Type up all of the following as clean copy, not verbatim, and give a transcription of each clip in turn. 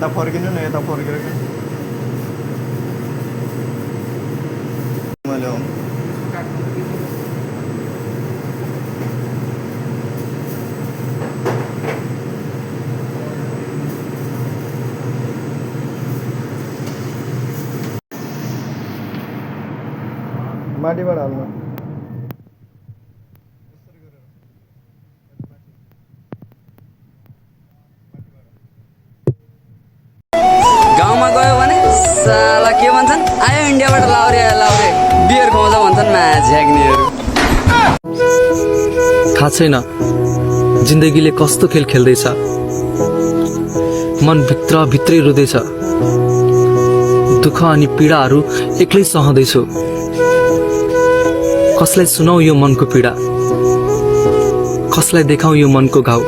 यता फर्किनु न यता फर्केर मैले आउनु माथिबाट हाल्नु गाउँमा गयो भने साला के भन्छन् आयो इन्डियाबाट लाउरे बियर खुवाउँछ भन्छन् माझ्याग्नेहरू। थाहा छैन जिन्दगीले कस्तो खेल खेल्दैछ। मन भित्रै रुँदैछ। दुःख अनि पीडाहरू एक्लै सहँदैछु। कसलाई सुनाऊ यो मनको पीडा, कसलाई देखाऊ यो मनको घाउ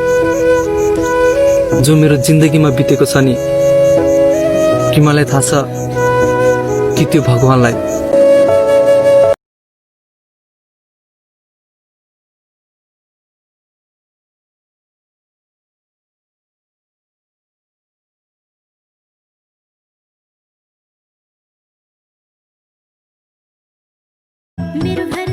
जो मेरो जिन्दगीमा बितेको छ नि। कि मलाई थाहा छ कि त्यो भगवानलाई। मेरो घर